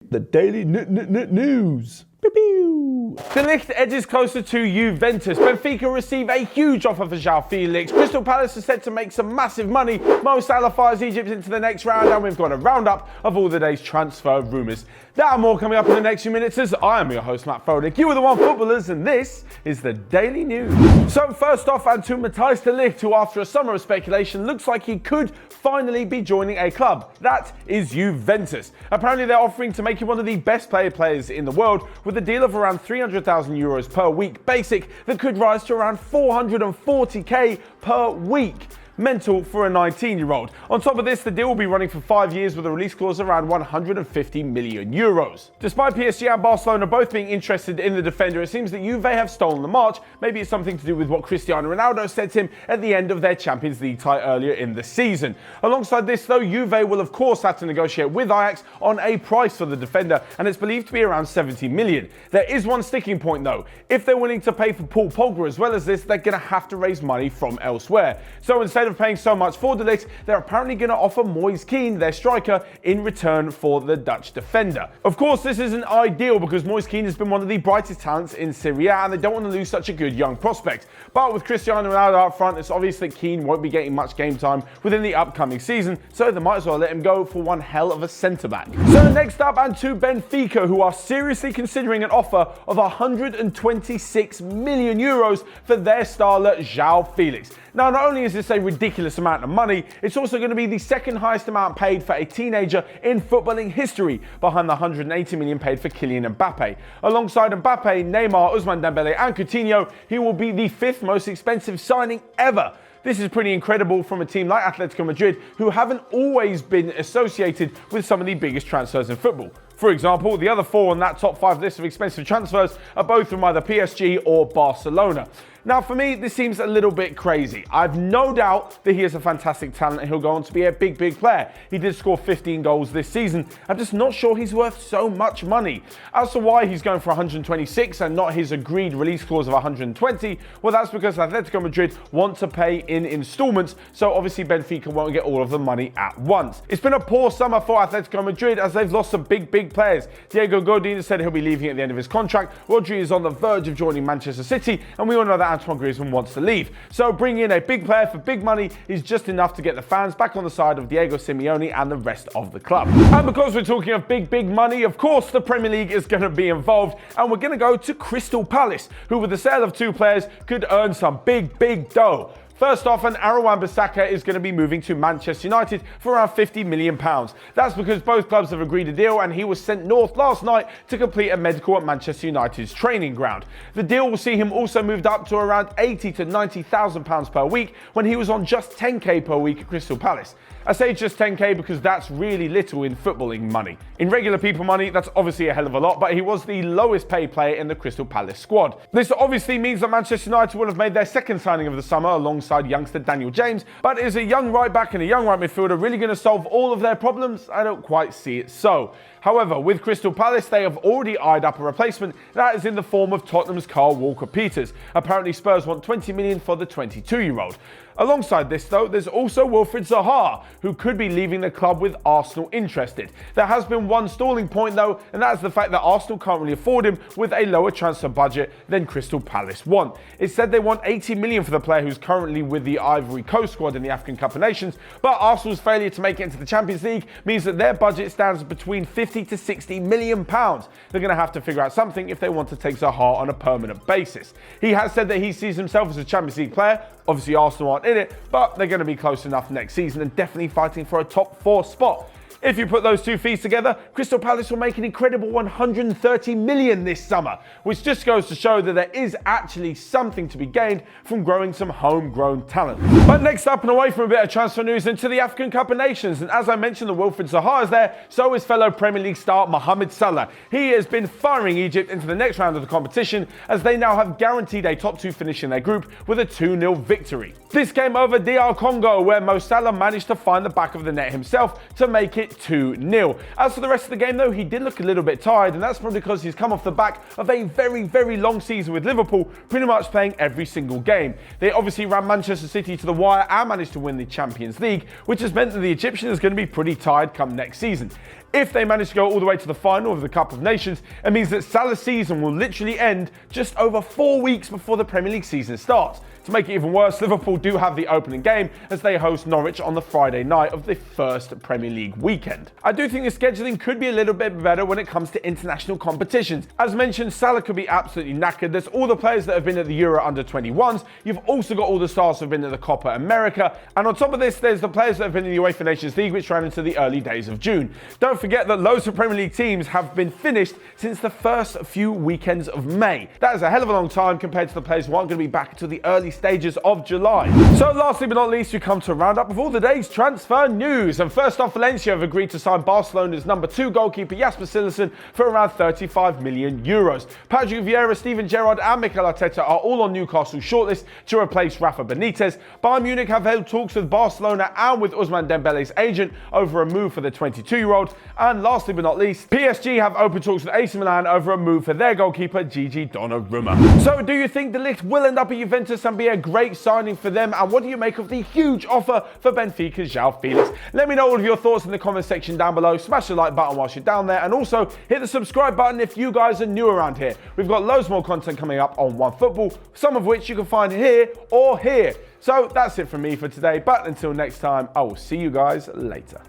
The daily news. De Ligt edges closer to Juventus. Benfica receive a huge offer for Joao Felix. Crystal Palace is set to make some massive money. Mo Salah fires Egypt into the next round, and we've got a roundup of all the day's transfer rumours. That and more coming up in the next few minutes, as I am your host, Matt Froelich. You are the Onefootballers, and this is the Daily News. So first off, and to Matthijs De Ligt, who after a summer of speculation looks like he could finally be joining a club. That is Juventus. Apparently they're offering to make him one of the best players in the world, with a deal of around 300,000 euros per week basic that could rise to around 440k per week. Mental for a 19-year-old. On top of this, the deal will be running for 5 years with a release clause around 150 million euros. Despite PSG and Barcelona both being interested in the defender, it seems that Juve have stolen the march. Maybe it's something to do with what Cristiano Ronaldo said to him at the end of their Champions League tie earlier in the season. Alongside this though, Juve will of course have to negotiate with Ajax on a price for the defender, and it's believed to be around 70 million. There is one sticking point though. If they're willing to pay for Paul Pogba as well as this, they're going to have to raise money from elsewhere. So instead of paying so much for De Ligt, they're apparently going to offer Moise Kean, their striker, in return for the Dutch defender. Of course, this isn't ideal because Moise Kean has been one of the brightest talents in Serie A, and they don't want to lose such a good young prospect. But with Cristiano Ronaldo up front, it's obvious that Kean won't be getting much game time within the upcoming season, so they might as well let him go for one hell of a centre-back. So next up, and to Benfica, who are seriously considering an offer of 126 million euros for their starlet Joao Felix. Now, not only is this a ridiculous amount of money, it's also going to be the second highest amount paid for a teenager in footballing history, behind the 180 million paid for Kylian Mbappe. Alongside Mbappe, Neymar, Ousmane Dembele and Coutinho, he will be the fifth most expensive signing ever. This is pretty incredible from a team like Atletico Madrid, who haven't always been associated with some of the biggest transfers in football. For example, the other four on that top 5 list of expensive transfers are both from either PSG or Barcelona. Now, for me, this seems a little bit crazy. I've no doubt that he is a fantastic talent and he'll go on to be a big player. He did score 15 goals this season. I'm just not sure he's worth so much money. As to why he's going for 126 and not his agreed release clause of 120, well, that's because Atletico Madrid want to pay in installments, so obviously Benfica won't get all of the money at once. It's been a poor summer for Atletico Madrid as they've lost some big players. Diego Godin has said he'll be leaving at the end of his contract. Rodri is on the verge of joining Manchester City, and we all know that Antoine Griezmann wants to leave. So bringing in a big player for big money is just enough to get the fans back on the side of Diego Simeone and the rest of the club. And because we're talking of big money, of course the Premier League is going to be involved, and we're going to go to Crystal Palace, who with the sale of 2 players could earn some big dough. First off, Wan-Bissaka is going to be moving to Manchester United for around £50 million. That's because both clubs have agreed a deal, and he was sent north last night to complete a medical at Manchester United's training ground. The deal will see him also moved up to around £80,000 to £90,000 per week when he was on just 10k per week at Crystal Palace. I say just 10k because that's really little in footballing money. In regular people money, that's obviously a hell of a lot, but he was the lowest paid player in the Crystal Palace squad. This obviously means that Manchester United will have made their second signing of the summer alongside youngster Daniel James, but is a young right back and a young right midfielder really going to solve all of their problems? I don't quite see it so. However, with Crystal Palace, they have already eyed up a replacement that is in the form of Tottenham's Carl Walker-Peters. Apparently Spurs want 20 million for the 22-year-old. Alongside this though, there's also Wilfried Zaha, who could be leaving the club with Arsenal interested. There has been one stalling point though, and that is the fact that Arsenal can't really afford him with a lower transfer budget than Crystal Palace want. It said they want 80 million for the player who's currently with the Ivory Coast squad in the AFCON Cup of Nations, but Arsenal's failure to make it into the Champions League means that their budget stands between 50 to 60 million pounds. They're going to have to figure out something if they want to take Zaha on a permanent basis. He has said that he sees himself as a Champions League player. Obviously Arsenal aren't in it, but they're going to be close enough next season and definitely fighting for a top 4 spot. If you put those two fees together, Crystal Palace will make an incredible 130 million this summer, which just goes to show that there is actually something to be gained from growing some homegrown talent. But next up and away from a bit of transfer news into the AFCON Cup of Nations, and as I mentioned, the Wilfried Zaha is there, so is fellow Premier League star Mohamed Salah. He has been firing Egypt into the next round of the competition, as they now have guaranteed a top 2 finish in their group with a 2-0 victory. This came over DR Congo, where Mo Salah managed to find the back of the net himself to make it 2-0. As for the rest of the game though, he did look a little bit tired, and that's probably because he's come off the back of a very long season with Liverpool, pretty much playing every single game. They obviously ran Manchester City to the wire and managed to win the Champions League, which has meant that the Egyptian is going to be pretty tired come next season. If they manage to go all the way to the final of the Cup of Nations, it means that Salah's season will literally end just over 4 weeks before the Premier League season starts. To make it even worse, Liverpool do have the opening game as they host Norwich on the Friday night of the first Premier League weekend. I do think the scheduling could be a little bit better when it comes to international competitions. As mentioned, Salah could be absolutely knackered. There's all the players that have been at the Euro under-21s. You've also got all the stars who have been at the Copa America. And on top of this, there's the players that have been in the UEFA Nations League, which ran into the early days of June. Don't forget that loads of Premier League teams have been finished since the first few weekends of May. That is a hell of a long time compared to the players who aren't going to be back until the early stages of July. So lastly but not least, we come to a roundup of all the day's transfer news. And first off, Valencia have agreed to sign Barcelona's number 2 goalkeeper Jasper Cillessen for around 35 million euros. Patrick Vieira, Steven Gerrard and Mikel Arteta are all on Newcastle's shortlist to replace Rafa Benitez. Bayern Munich have held talks with Barcelona and with Ousmane Dembele's agent over a move for the 22-year-old. And lastly but not least, PSG have open talks with AC Milan over a move for their goalkeeper Gigi Donnarumma. So do you think De Ligt will end up at Juventus and be a great signing for them? And what do you make of the huge offer for Benfica's Joao Felix? Let me know all of your thoughts in the comment section down below. Smash the like button whilst you're down there, and also hit the subscribe button if you guys are new around here. We've got loads more content coming up on Onefootball, some of which you can find here or here. So that's it from me for today, but until next time, I will see you guys later.